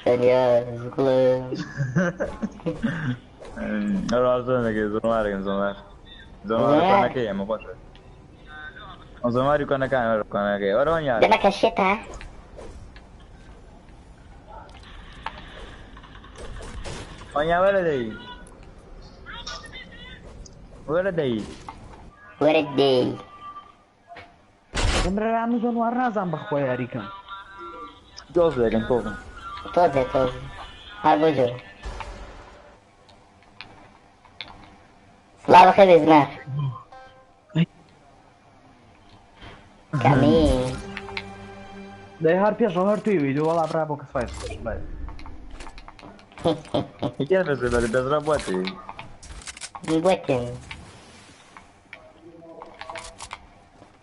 ثانية غلو. Allora sono che sono mare che sono mare. Sono mare con che ma poi. Non sono mare con che. Ora ogni ده anno. أنا كشيتها. Ogni ora dei. Ora dei. وردي. عمري عم زون ورنا زعم بخويا ريكا. Cosa che un po'. توزي هربجو. صلاة الخير زمان. كمين. Dai har pierwszą hartuję video, ale prawo que faz. E che fai se per srabbiare? بوتن.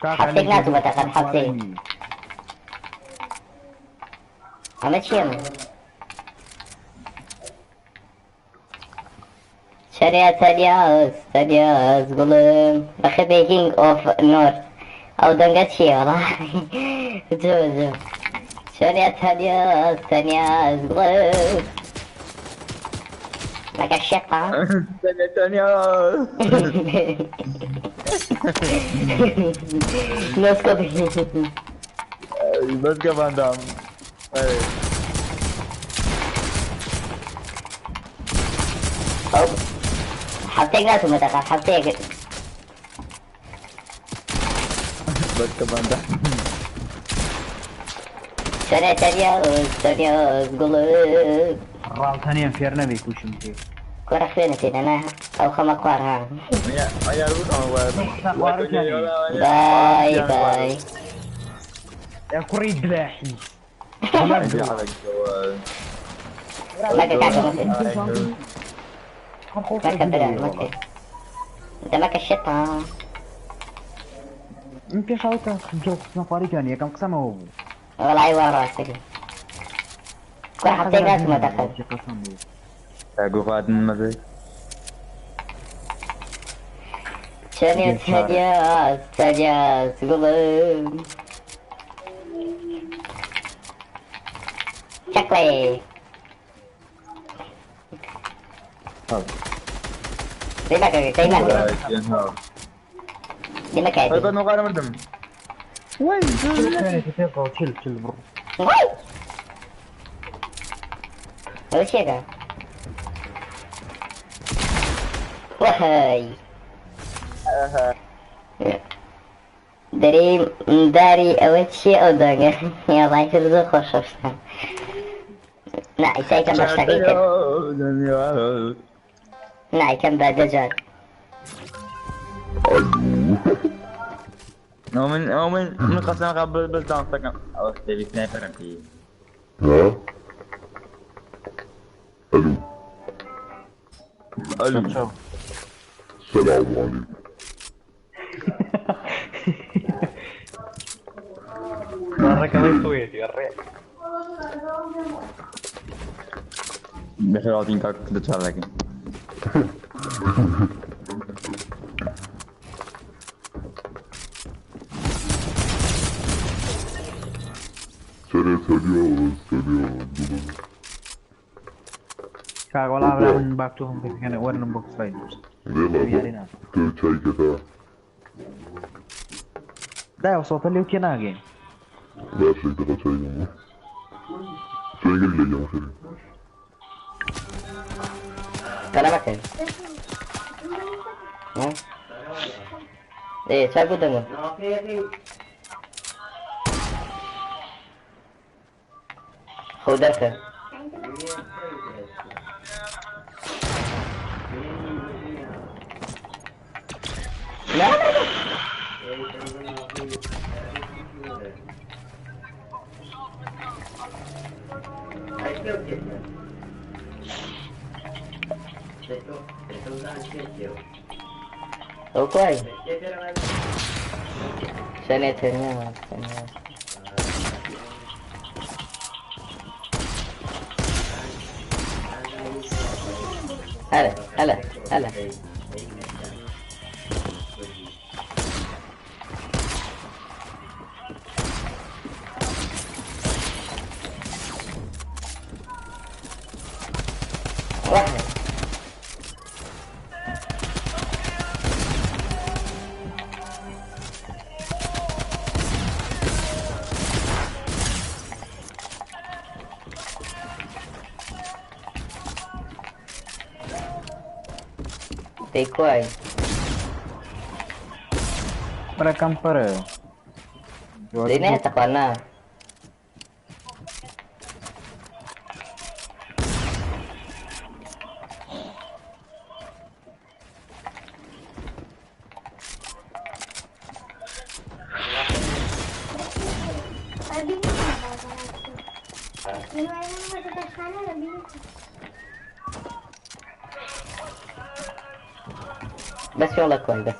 حطيت ناس بتاخد حطيت. عملت شيء. ثانية قولوا أخي بيكينج أوف نور أو دنقت شيء والله. جو ثانية قولوا لك الشقة. ثانية. نسكت. بس كمان دام. حطيت ناس متقن حطيت. بس كمان دام. ثانية قولوا الرال ثانيا في ارنبي كوش مكي. كورة خيانتي أنا أو خمقوار ها. يا رب باي. يا كريد بلاحي. ما كاكا ما كبر انت ما كشتها. انت شاوتا جو نفاري كان كم قسمه هو. والله ايوه راسك. كل حطيت ناس ما دخل. قفات المزيد. ثانية قلوب. شكلي. زي ما كنت هذا نقارن مردم. وين تتابع تشيل برو. وش هذا؟ وهاي داري أول شيء أو داعي يا الله يفرزه خوش أصلا. لا يساي كم بشتغل. لا كم بعد جال. من قسم قبل بلدان سكن أو تبي سنايبر أنتي. ها؟ ألو السلام عليكم. مرك الله يسويت يا الريح. بخير عاطين كاك تدفع لكن. ثانية كاك ولا عبر من باكتوهم كيف كان ورن بوكس فايد. ليلا كيف شاي كذا؟ ده وصوت اللي وكنا جين. لا شيء كذا شيء يوم. شيء قل لي يوم شيء. كلامك ايه saya dengar. خودك لا اوكي ثانية هلا Porra. Tem coi. Merekam para. Ini tak mana. بس والله كويس بس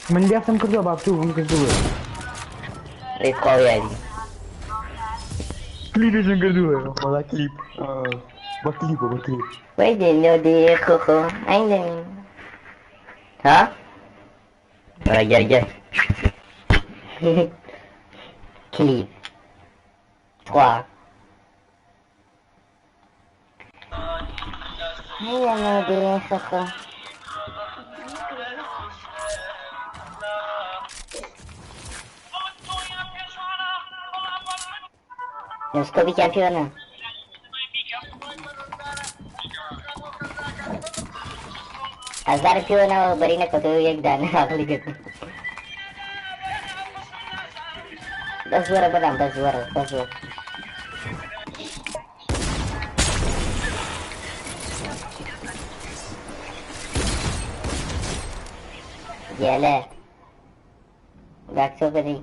من بيحسن كردو بابتو ممكن تقول ريت قوي يعني Klip is een gedoe, maar klip. Wat klip. وين النو دي خوخو عندي ها رجع كليب 3 هيا النو دي خوخو Non sto di campione. Azar più na barina ko to yek dan akli gat. Das suara badam, das suara. Gele. Back so kadi.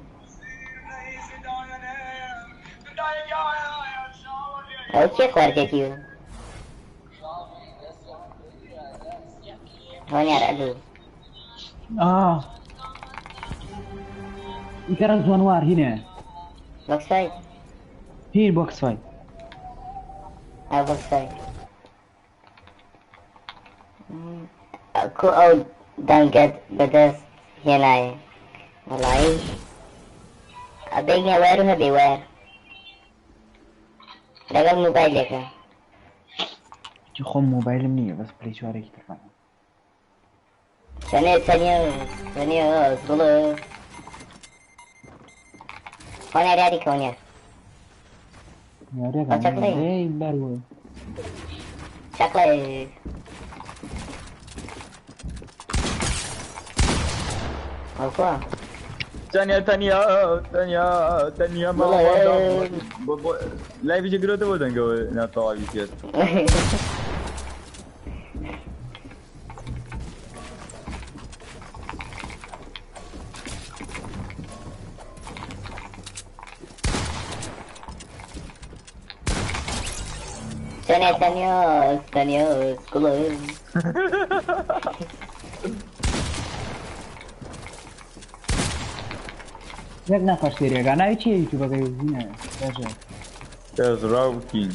Oke, keluarga Q. Oh, ini ada dulu. Ikan Januar ini. Box fight. Here box fight. Box fight. Aku dan get bedas henai. Mulai. Abengnya baru beware. لقى الموبايل يا كان تخم موبايل مني بس بلاي شواري كتر ثانية اصبر هون ريادي كونيا يا ريت ايه بارو شكله اوكوا Tanya mama live je grote worden go na to aviciet. Tanya sekolah. Jak na fastiria, ga najče YouTube ga izvine, kaže. There's Rogue King.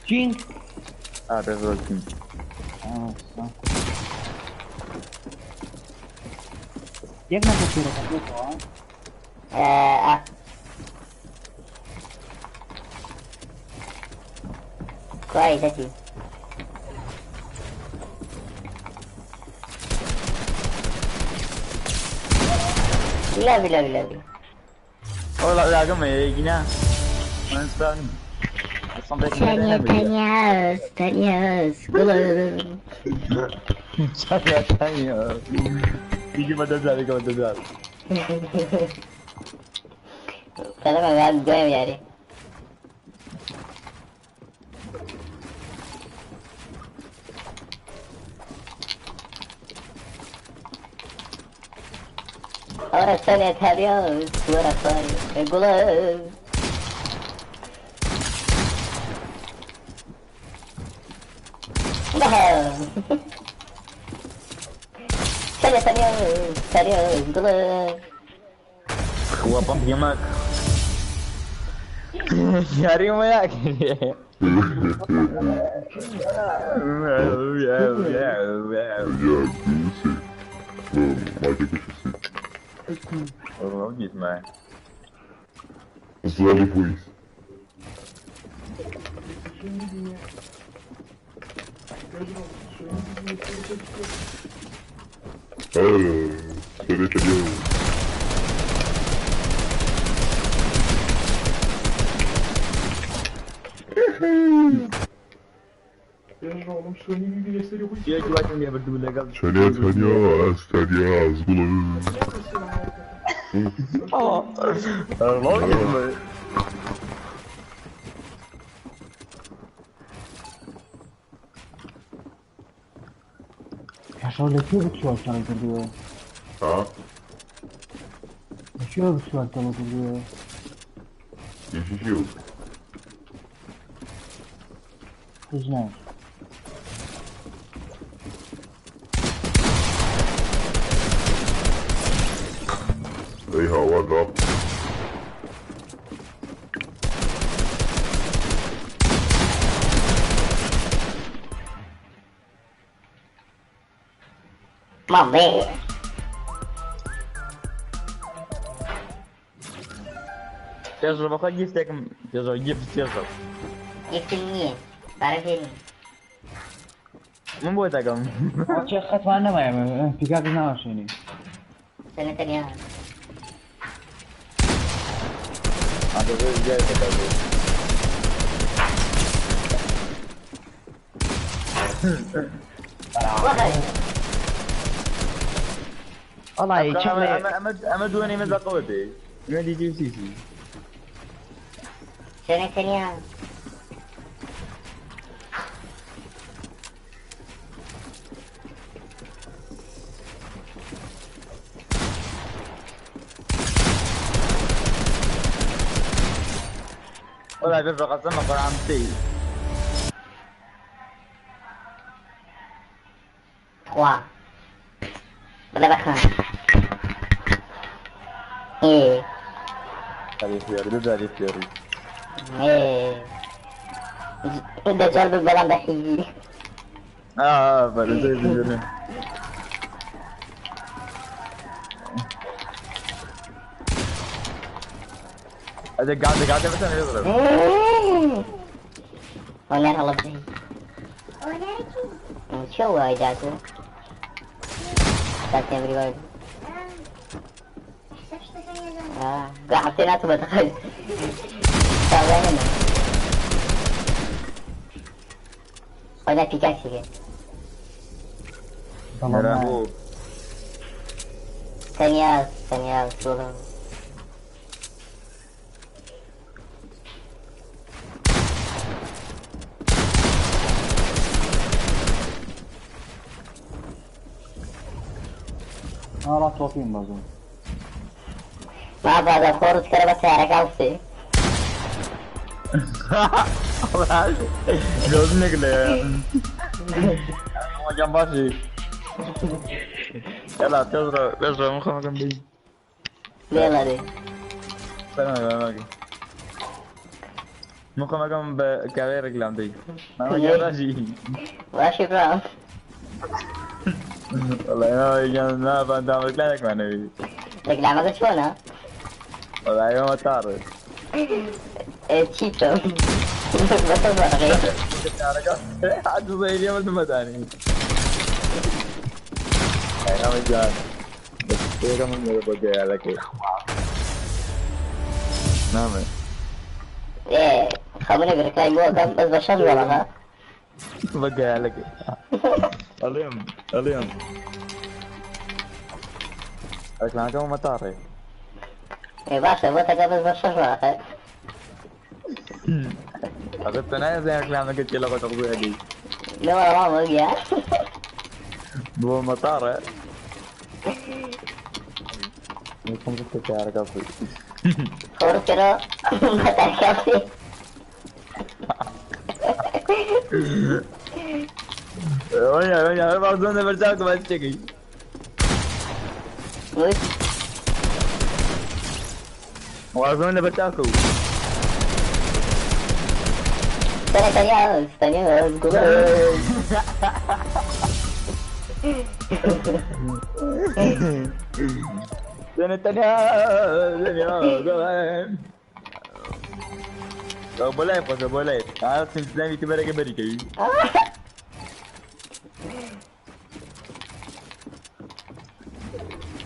King? There's Rogue King. Jak na fastiria, ga to? Qual é aqui? Love. Oh là cái mẹ gì nha. Manson. Tanya. Tanya. Iki madazal. Kalau nggak gue yang nyari. Ahora Tanya suara saya, gula. The hell? Tanya, gula. Gua pump gemak. Nyari mo ya. Oh, git maar. Is ready, please. Söyle geliyor. Dia que vai ter berdua legal. Söyle Tanya, Tanya, Zgulu. Logo mı? Yaşar leki uçuyor sana diyor. Ha? Uçuyor sana diyor. Geçiş yok. Kız ne? Ey havada. Mamãe. Tezro bakal giftek Tezro gift Tezro. Giftingnya. Parafin. Membuat agam. Açık kat var ne var ya? Pika ne var şimdi? Sana tanya. Ada kerja dekat. Wahai. Vallahi içeride Ama dua ni mezak kau deh. Dengan di GCC. Sana tanya. Wala bir rakasam makaram ti. Wah. Berapa? Dari fiori, dari fiori. Udah jual beberapa bahi. Baru saya tunjukin. Ada gade macam ni tu. Onar halap ni. Coba aja tu. That's everywhere. Gak hati nak tu betul. Tahu ni. Onar pika sih. Merah bu. Tanya suruh. Allah toplayayım bazen. Ma vada forse che era ragazzi. Gördün ne kadar. Macam başı. Yalah Tezro muka değil. Ne lari? Sana lagi. Muka macam kaya reklam değil. Nama kaya sih. Washi bro. Wallahi yang na bandang reklam mana ni. Reklama ke sana? Wallahi yang matar. Cito. Betul banget. Aduh saya dia macam mana ni. Kaya macam. Betul kamu ni berjaya lagi. Nama. Kamu ni berkelahi gua kan pas besar juga lah. Berjaya lagi. Aliam. Reklam kamu matar eh. Basta, vou tagar as vossas varas. Aku tenang saya reklam kecil aku tak boleh lagi. Não é uma mulher. Dua matar eh. Ini kamu secara kafe. Por quero matar café. Olha, vamos onde versar que vai chegar. Muito. Vamos onde versar que. Tanya, gula. Tanya, boleh pasal boleh. Simple itu mereka beri kau.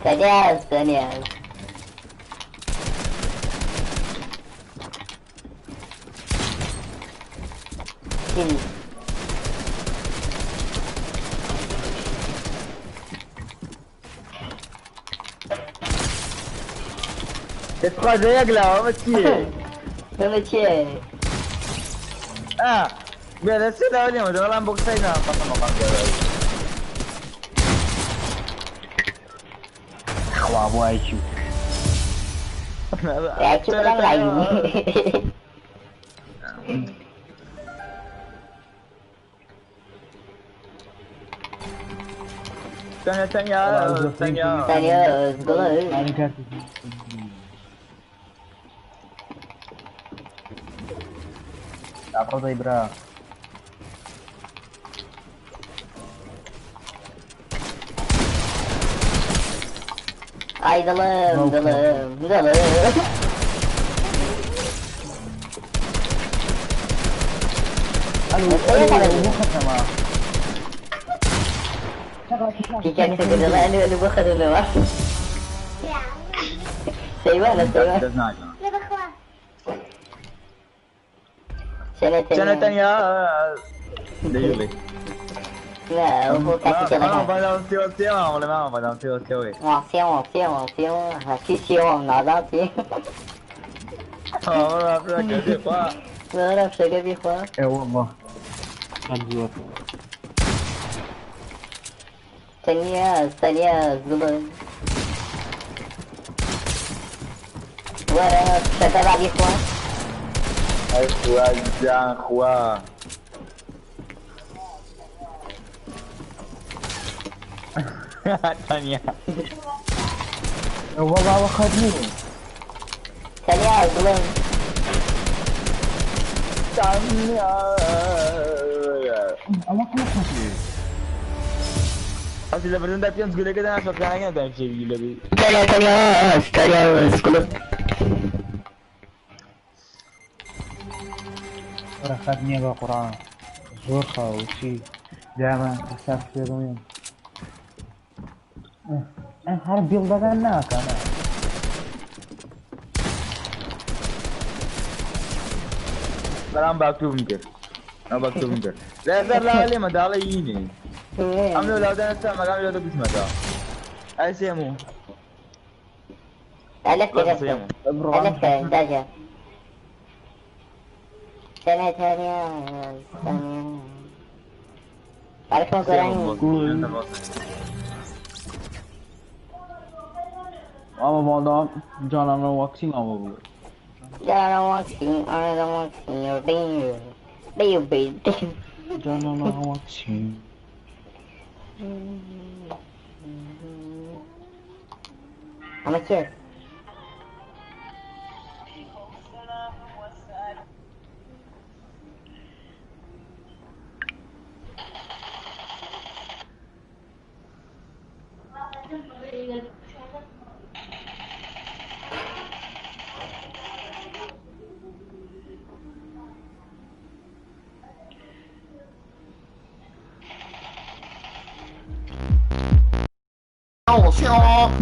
Serius, serius. Sini. Cepat saya gelau macam. Macam. Biar saya dah ni, dalam box saya nak pasal makan dia. Wah, buat IQ. Ya, cuma orang lain. Tanya. Serius, gula. Apa tu, Ibra? Ay, dalam. Kikak segera ada bukan dulu lah. Saya mana? Sana tanya. Dia boleh. Nah, aku kasih jalan. Padang siapa? Boleh mana? Padang siapa? 往先，还是希望拿到钱。不是这句话。我让谁给比划？我嘛，看住。Serius, dulu. Gua saya lagi kuat. Aku aja kuat. Tanya. Bawa khadni. Serius, dulu. Tanya. Awak kenapa sih? Asli presentasiun segala kita nak sokannya tak sih gila bi. Serius, dulu. خدني بقرآن زورخة وشي دائما أساس في رومين أنا هرب يلضى هناك أنا Sekarang back to bunker. Laser lah le madala ini. Ambil lautan sama kami lautan bis mata. Aisyemu. ألف دجا ثانية عارف ما قراني Ama bu adam canına vaksın ama bu. Canına vaksın, anana vaksın, yordayım. Değil. Canına vaksın. Ama kes.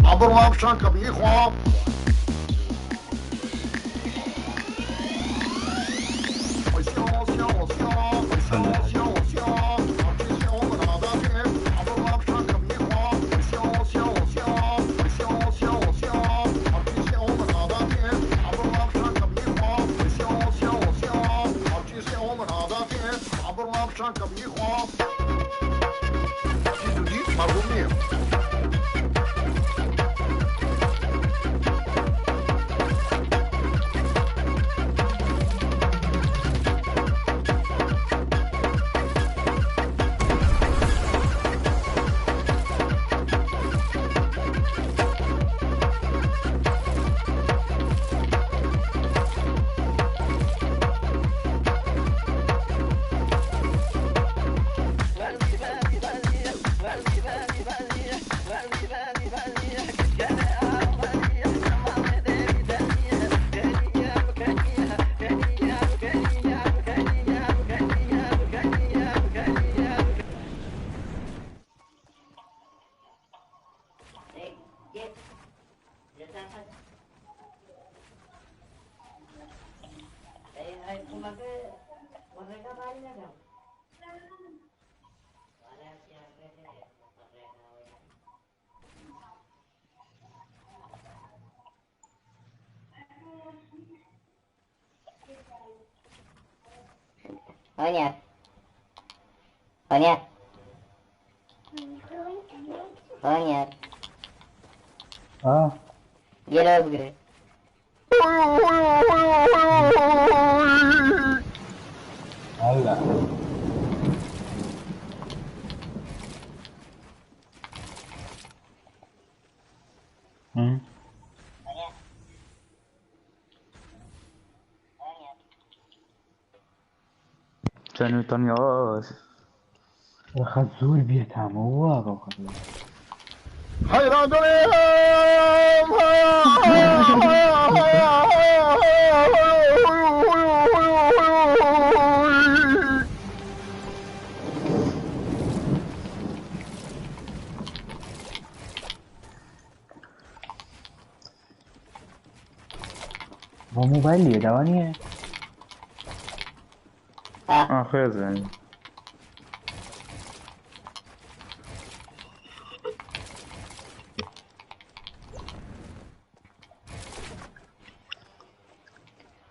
عبر شانك بإخوة Anya. Anya. Anya. اه Gel abi buraya. هلا هم؟ كانوا طنياس الخزول بيتعم هو الخزول حيران دنيا वो मोबाइल लिए दवा नहीं है خير يعني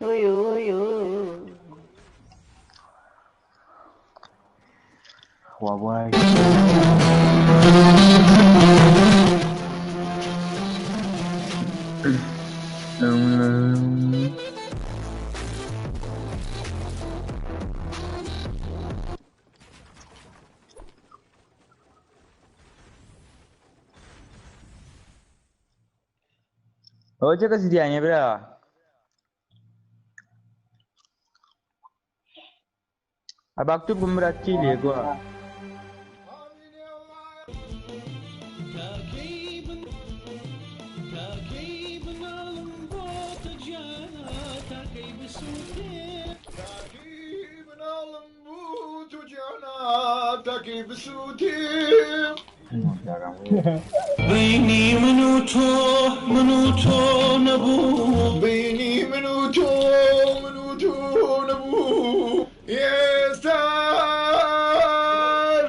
Uy, uy, uy. وابوي هو جا كسي يعني برا أباك تبقى مراتي ليه قوا تكي بسوتي بيني منوتو نبو بيني منوتو نبو يا ستار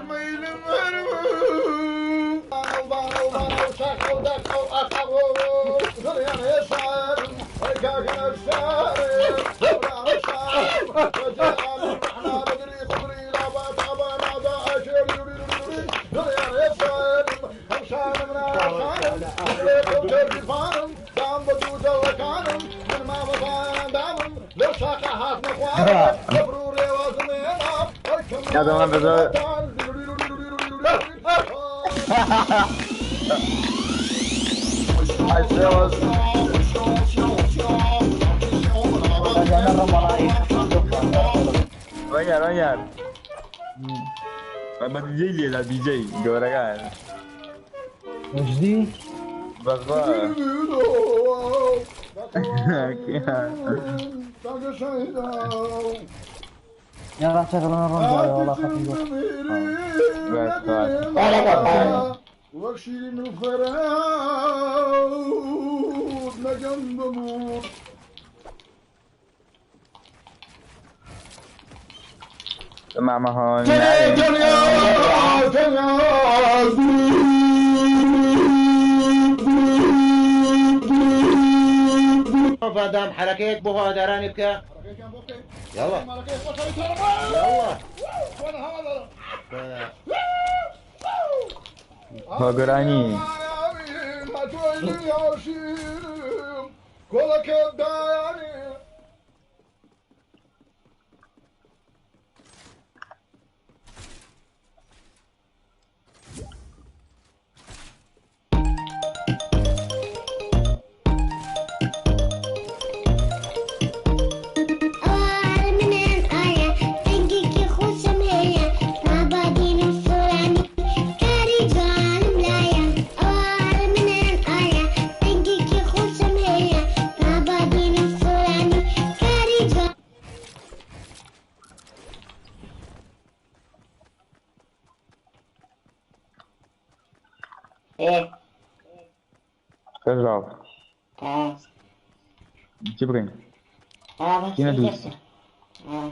ميل المرمو بانو شاكو داكو أخبو زريان يسار ويكاكنا الشار وبران الشار وجلال المحنا بدري خبري لابا طابا نابا أشير يريد زريان يسار همشان من أشان ويكاكنا فانم دام بدودا وكانم من ما مضان دامم لو شاكا هات نقوارم خبروري وزمينا يا زمان بزر Banyak banyak. Abang DJ dia lah DJ. Dia orang kan. وش دي؟ Bas ba. يلا شغلنا الرمضة والله خفيف Bas bas. Öyle de. واشيل من الفراود لجنب موت مع مهون. فدام حركيك بوها داراني بك يلا Bagorani. ايه Kızıl. اه Cibrin. اه بس Yine كده. duysun. اه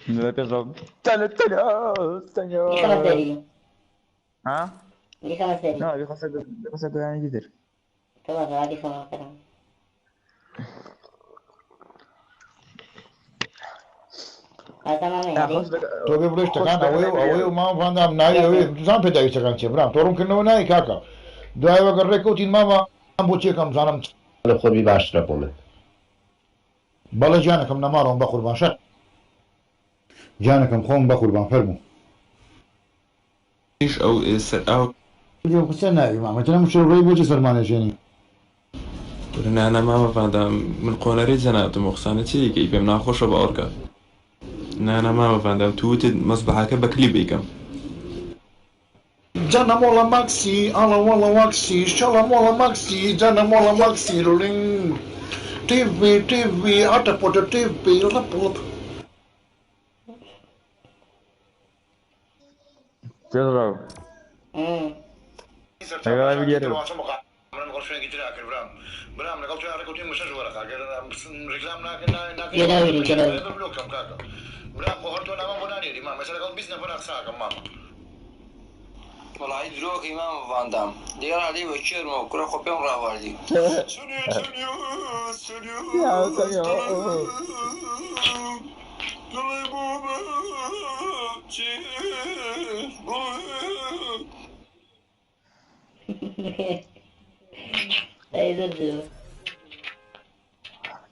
لا تضرب تنو دي 5 دقايق. ها؟ دي 5 دقايق. لا دي خاصك يعني كتير خلاص هذه 5 دقايق. تمام لا يعني. خاصك تو بيبرش تكان اوي ما فاندام ناي اوي زان بدا يتكان برام تورم كنو ناي كاكا داي وقر ريكوتين ماما بوچي كم زانم خود بی باش رقمه بالا جانكم نمارهم بقربان شق جانكم خوم بقربان فرمو ايش او او اليوم خسرنا ما مثلا مش الري بوجي سلمان جاني انا ما بفهم من قونري زنات مخسانتي كيف ناخوش بأوركا انا ما بفهم توت مصباحك بكلي بيكم جانا مولا ماكسي انا والله ماكسي شالا مولا ماكسي جانا مولا ماكسي رولين تيفي اتا بوتا تيفي لب تضرب ايوه بيجرب برام لقلت يا ركوتين مش ورقه رجلام ناكن جلاوي جلاوي. برام قهرت ولا ما بناني دي ما مثلا قلت بيسنا فرق ساكن ماما والله دروك إمام فاندام ديار علي وشير ما كره خبيم راوالدي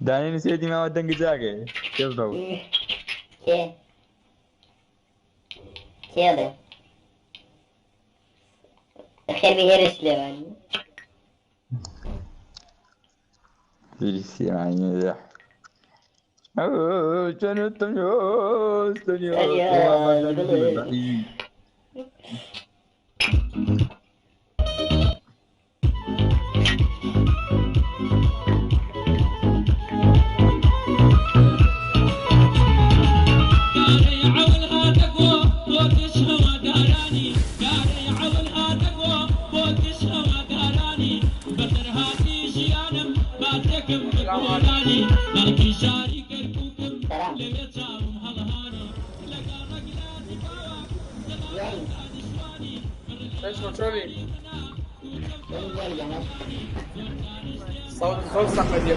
داني نسيتي ما ودن جاكي تضرب كيف كيف خير بيهرش لي birisi yani ya. Tanıtmıyoruz, tanıyoruz. ايش مشروبي؟ صوت صاحبي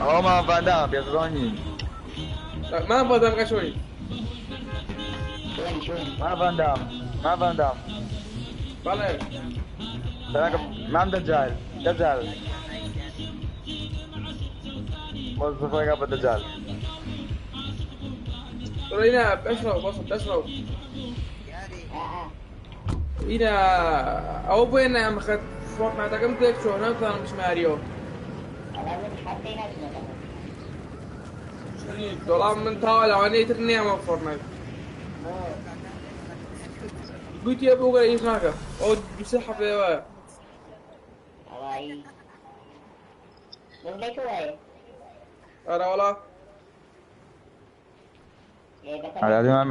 هو ما فاندام بيصدوني ما ابغى ابغى شوي ما فاندام بله تراك ما عم دجال موظفك ابو دجال هنا اشرب وصل اشرب هنا او بين عم اخذ فورتنايت كم تك شو انا كان مش ماريو دولار من طاولة واني ترني عم فورتنايت قلت يا ابو قال يسمعك او بصحة في واي ارى ولا هذا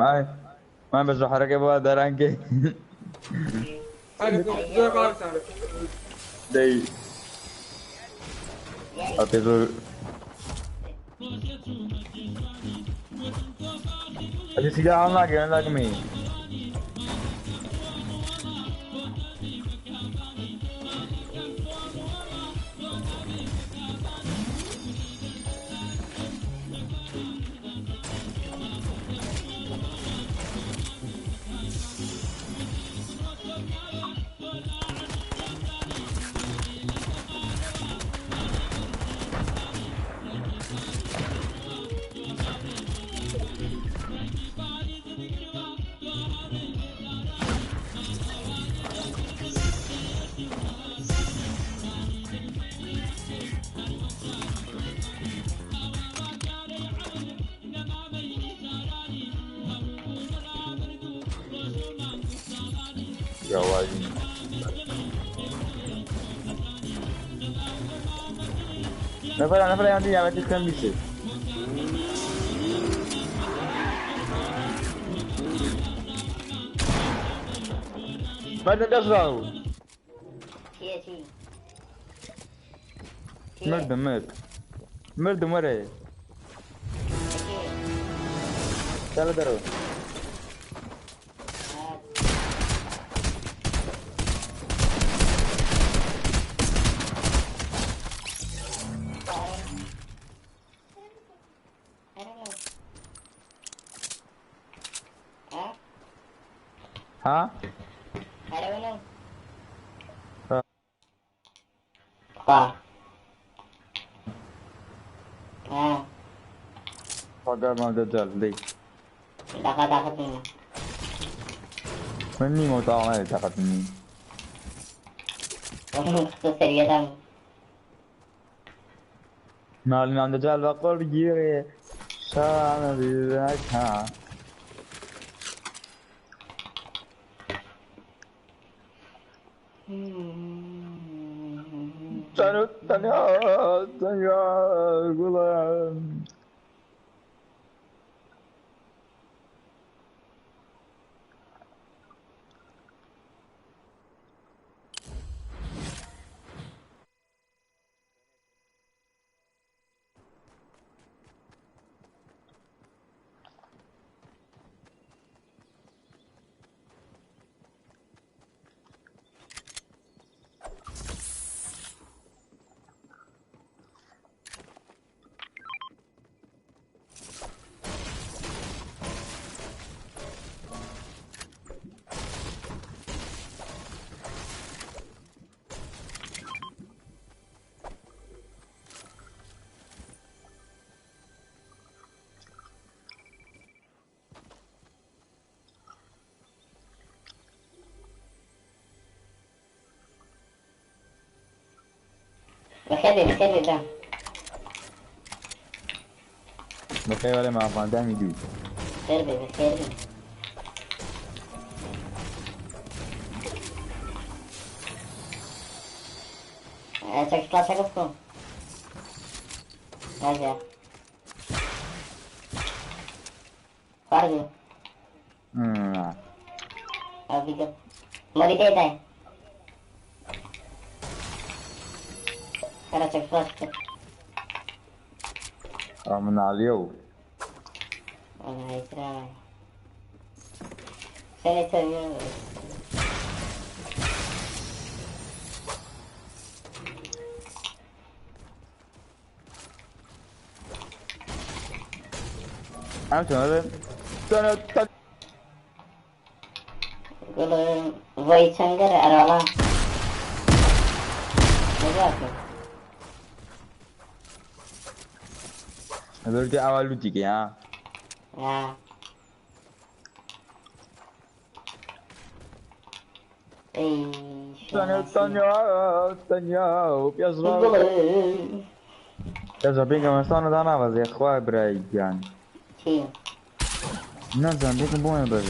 ما بس حركة بوا درانكي حاجة زي قرار تعرف داي أتذكر أجي سيجا عم لك مين جوازي نفر عندي يا بنتي كم بيصير بعد تشرب چیه چی؟ مردم وره چلا درو ها فقط ما دجال لي دقت مني مني مطاوع دقت مني سريع نال عند دجال بقول بجيري شان بيك ها تنيا غلام بخير ده بخير ولا ما فاندامي دي بخير Cek kelas aku tuh. Aja. Parju. Abi ke. Mari deh. Karena cek kelas. من عليو Nah, Israel. Saya serius. Kalau voice changer ada apa? berarti awal lucu ya. Ya. Tanya, زنبيك مستانه دانا بس يا اخوي براي يعني Sim. não زنبيك بوين بس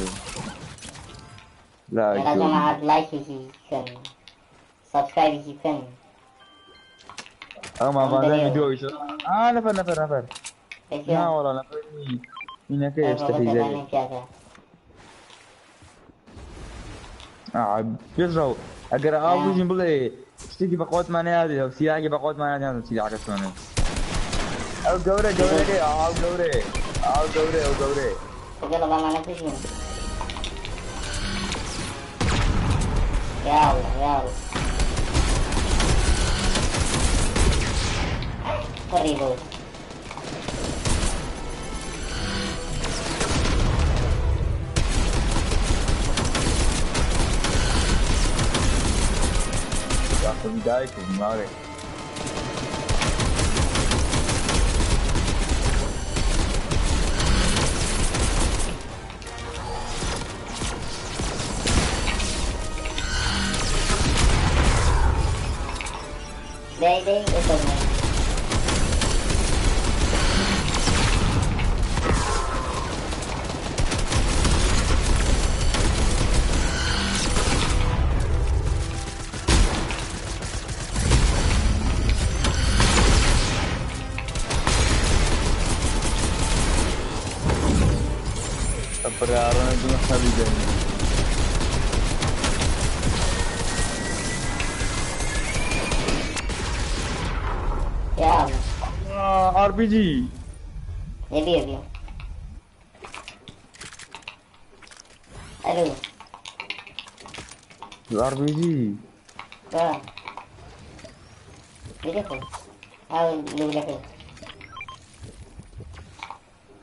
لا Era jangan like sih kan. Subscribe sih kan. ما فاهم فيديو ايش نفر لا والله نفر مين كيف يستفيد بيزرو اقرا ابو جنبلي اشتكي بقوت ماني هذه او سياقي بقوت ماني هذه سيدي عكس ماني او جوري Oke, lo mana sih sih? Ya Allah. Horrible. Ya بداية وماري Dei, itu nih. Tapi orang itu nggak sabi deh. RPG. يبي الو RPG. اه بيدخل او لولا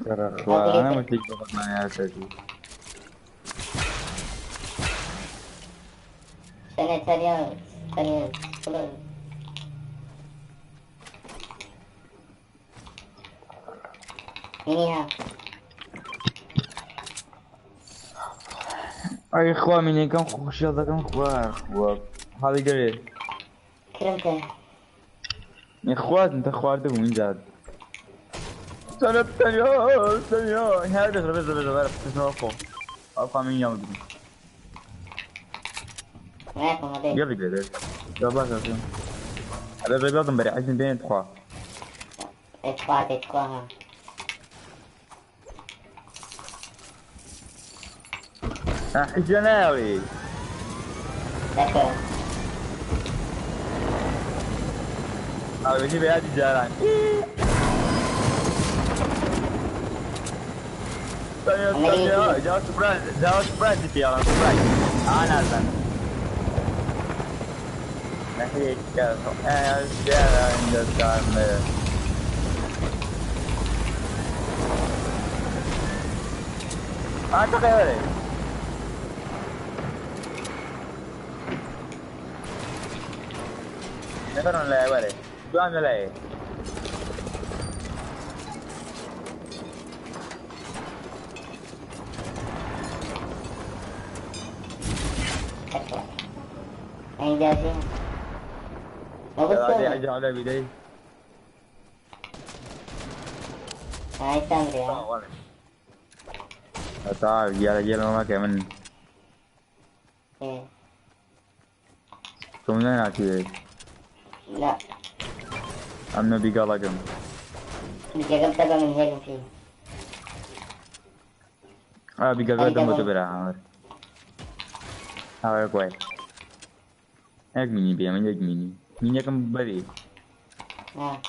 ترى اخوان انا مش فقط معي اساسي. ثانية خلاص منيها اي اخوان من كم خوش هذا كم اخوان هذا قريب كلمته يا اخوات انت اخواتكم من جد سنة ثانية هذا بس تسمعوا اخوان من يوم معاكم هذيك قبل كده قبل كده هذا الرياض مباري عايزين بين اخوان اتقاها حجناوي ذكر هذا بيجي بيادي جاران ثانية جاو سبرايز يلا سبرايز انا اصلا نحيك اشياء عند الكاميرا تخيل نفرن لا ولا دوام لا أين جالسين؟ ما هذه بتصير اجي على بداية هاي تمري ها تعال يلا ما كمان إيه. كمان ناتي لا أنا بيقالكم بجرب تبع من هيك فيه بيقالكم متبرع عمر هاي كويس هيك مني بيا من هيك مني كم بدي ها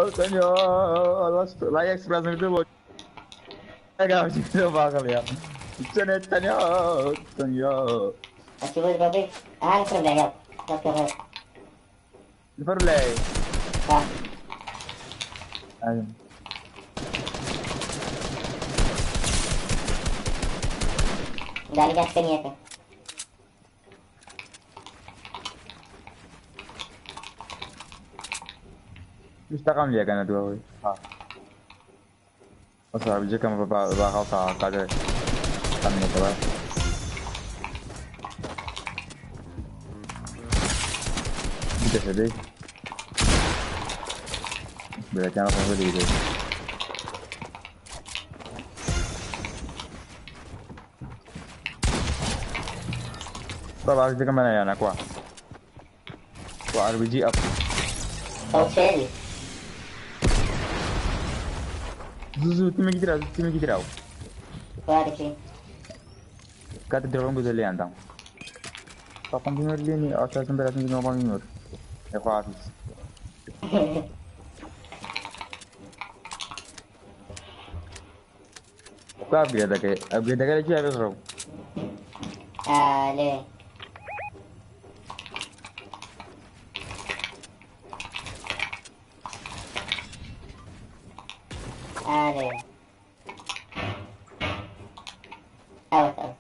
ثانية لا اكسبرس من دبل انا مش كده باقل يا ثانية أشوف البابي أنا كل ده يلا تذكر نفر لي ها داري جات ثانية اشتغل لي كانت هو أصلا بيجي كم بقى قاعدة كم يتبع بدي هذي بدي كان أفضل بدي طبعا بيجي كم أنا يعني كوا بيجي أب أو شيء زوزو تيمي كتير واركي كات درون قدر لي عندهم فقم بيمر ليني أساسا بلاتن بيمر بيمر يا أخو عافيس أبغى دكان ليش عارف رو ليه ليه أوت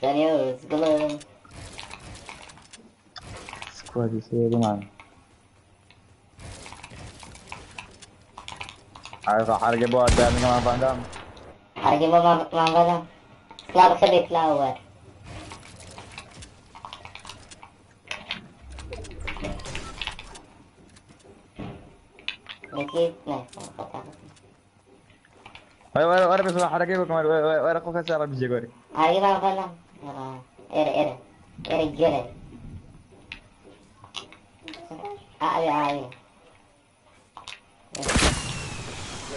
ثانية قبل سكواد يصير معنا عارف حركة بواد ده من كمان فاندام حركي ما بلا لا بخليك لا أول أكيد نعم ورا بس حركة كمان ورا خوف سارة بيجي قري حركي ما بلا إيرا جري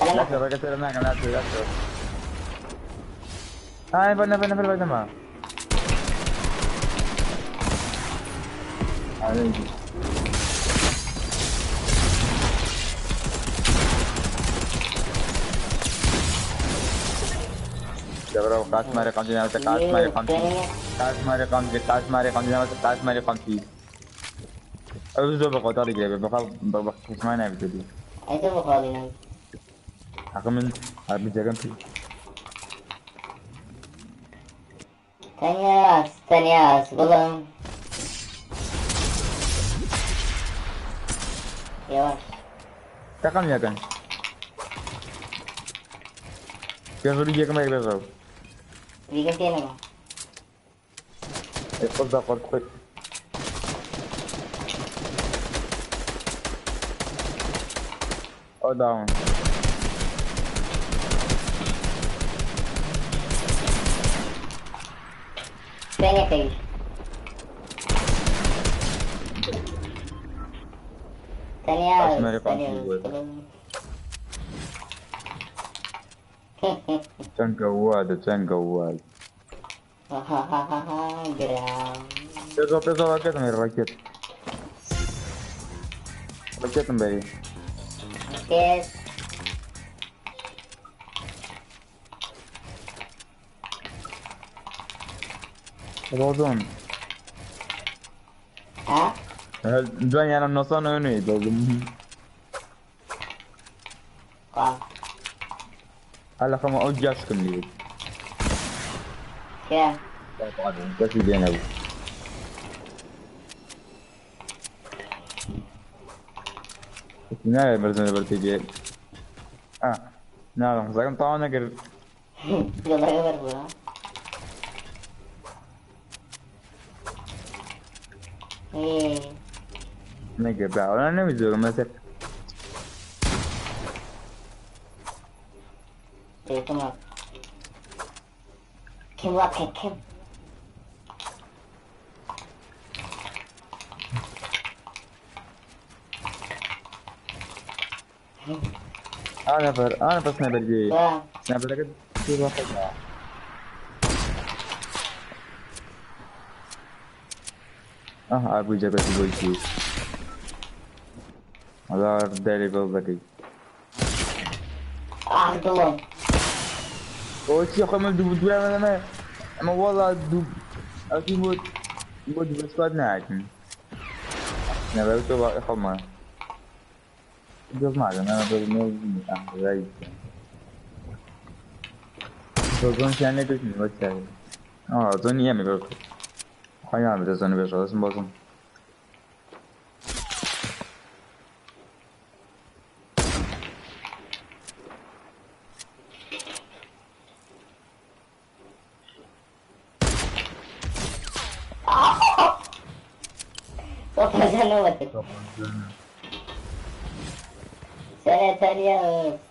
أنا لا ما ترى قلت لنا لا ترى هاي بنا ما عليك جبرو काश मारे कम से काश मारे कम काश मारे कम أوزو بقطار جايبه بخاف اسمعي نعم تدي أنت بخالي أكمل أبي جاكم في تانياس والله يواش كم يا كان كيف جاكم ما يقدر بيجي فينا ما يقول ده قرط أو داون ثانية كيش ثانية تنقواد Peso raket nih raket mbak Yes. Rodon Hah? Juan yana nosan önü doldum Wow. Hala kama o aşkım diyor Yeah. Kasih dia nabi Nah, berarti dia. Nah, sekarang tahu nak ker. Yollar var bu. Nak ker, orang ni bisa macam. Tamam. Kim var kim? أنا بس سنايبر جي سنايبر لقد في واحد أبو جبل بولتي هذا داري بولتي عبد الله وشي خمل دو أما والله دو أكيد بود بسكوت ناكن سنايبر تو خمل Deus mais, né? Aí. Jogando que é negativo, vai ser. Ah, tô nem me vejo. Olha, me desce no vejo, assim bom. Tô fazendo outra.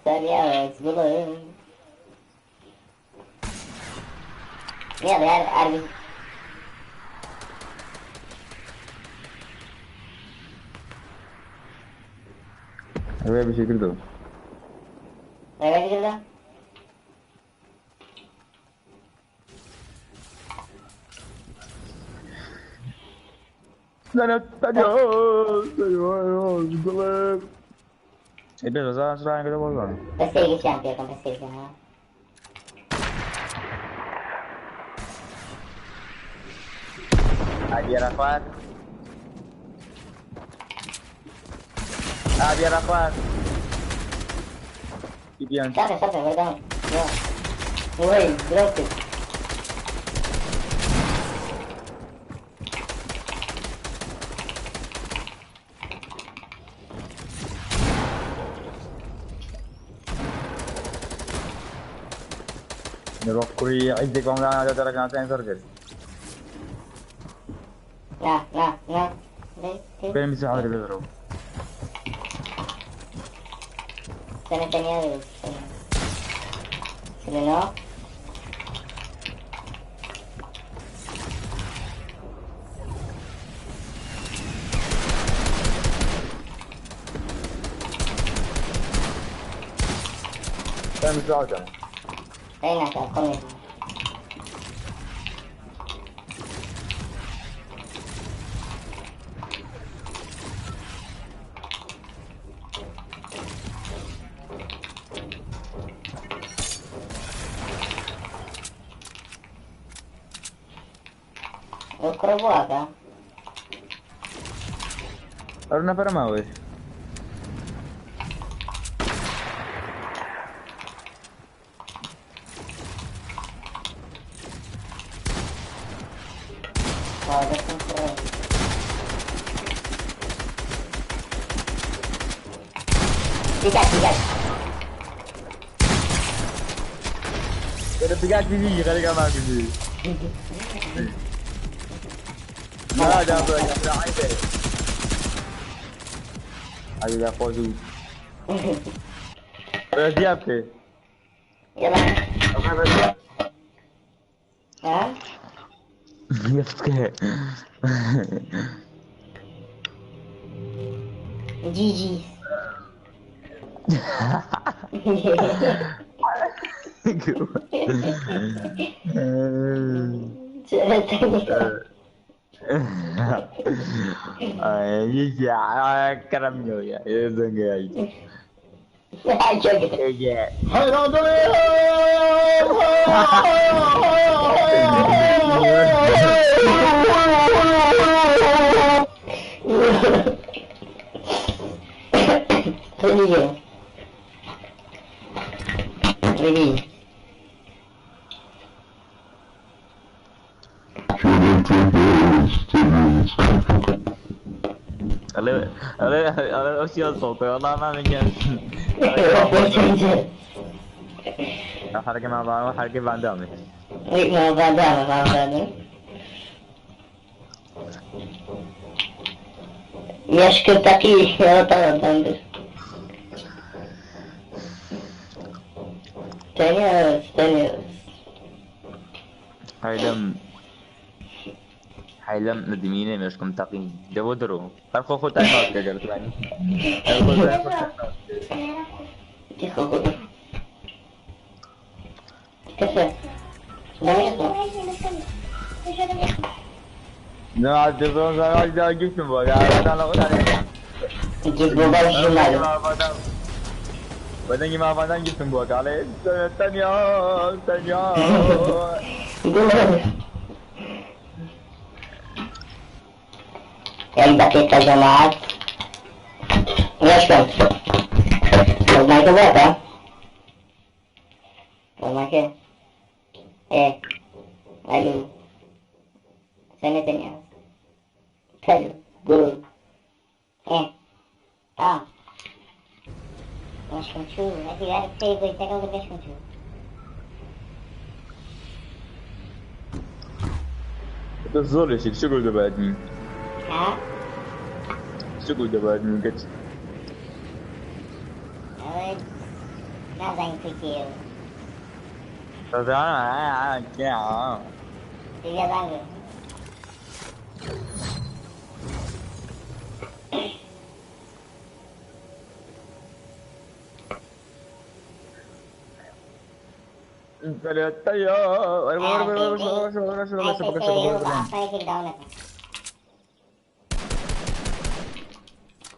ثانية والله يلا عارف أبغى بشكل ده أبغى كده Adiós. Itu susah kita boleh. Pasti champion kan pasti kan. Rapat. Rapat. Kipian. Siapa verdad. Yo. Woi, gracias. Kalau kuri ide kau nggak ada cara kena sensor ke? Nah. Kan bisa ada dulu. Tanya. Sino? انا مساعدة اين تقوم اقربوا ارونا فرماوي Tiga. Ada 3 TV kali kau makan ni. Nah, jangan banyak air deh. Ayo dah fozu. Dah siap ke? Yalah. Apa dah siap? Hah? Siap ke? Gigi. Ini ya karam yo ya, itu enggak aja. Aja gitu. Iya. Hai Radole! Ini. Kalau usia soto, lama dengan. Harga bandar ni. Mau bandar. Yaşkı taki yaratan Tanıyoruz. حيلم ندمينه مش كم تقين جابوا درو هل خو خود تايم اوت كجر تاني هل خو تايم اوت كيف لا عاد زون زمان جا جبت بقى انا لا انا جيب موبايل شمال بدني ما بدن جبت بقى على تانيا yang bakit jamaat Yes, Fortnite ke berapa? Fortnite lalu sana tanya kalau guru mas kuncu nanti ada saya tahu mas kuncu это зор если все гуль добавить не все гуль добавить не гать nada intuitivo tiga tangga Ternyata ya,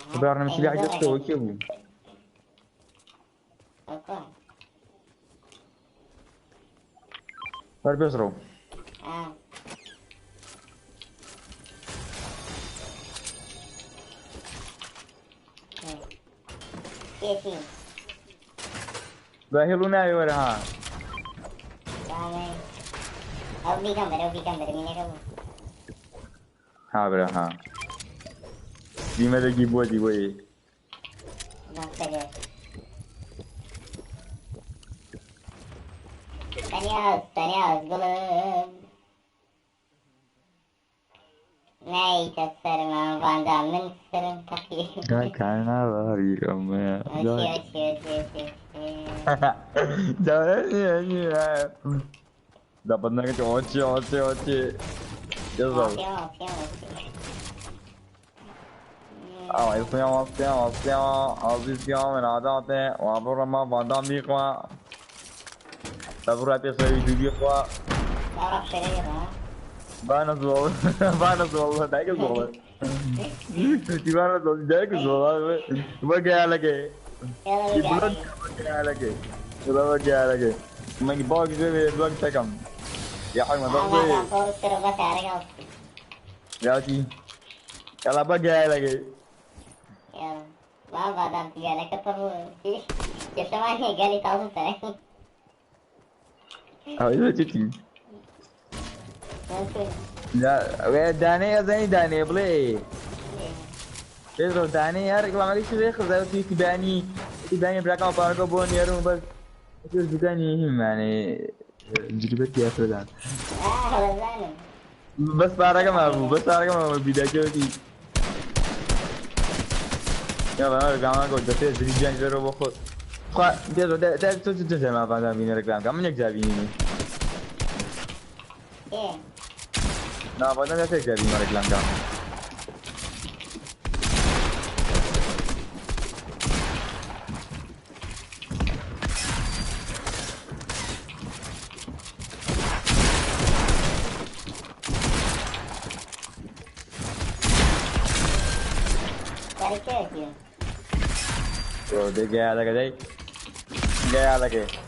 sebenarnya mesti aja tuh, oke bu. Luar biasa bro. Bahaya lu nih ada ha. अब भी कम मैंने कहा हाँ बरा हाँ जी मैं तो गिबो जी वही Tanya belum नहीं कसर मां बांधा मन सरम ककी karena lari kamu okay jangan ini dapat naik oce jauh इसमें आपसे आप भी क्या बना जाते हैं वहाँ पर हम बादाम भी Lavora pessoa video qua. Lavora serena. Bana zor. Bana zor. Dai che zor. Ti bana zor. Dai che zor. Ma che lage. Che lage. Lo che lage. Ma che box deve box takam. Ya حق ما ضغط. صور السيرفر تعرف. يا تي. يلا بقى lage. يلا. ما بعد قالك طب يسمعني قال لي تعال انت. ايوه تي. لا وين داني زين داني بلي تدرو داني यार एक बार किसी देख रहा थी कि داني برقم پارکو بون یارو بس چیز داني يعني تجربه كيا فلان بس پارکم ابو بس پارکم بیدا کردی يلا انا رقم کو دسته زریجان رو بخور خا تدرو ده تو ما فهمیدم این رقم کام یک جابینی نه بعدا دسته جابینی رقم کام तो दे गया लगे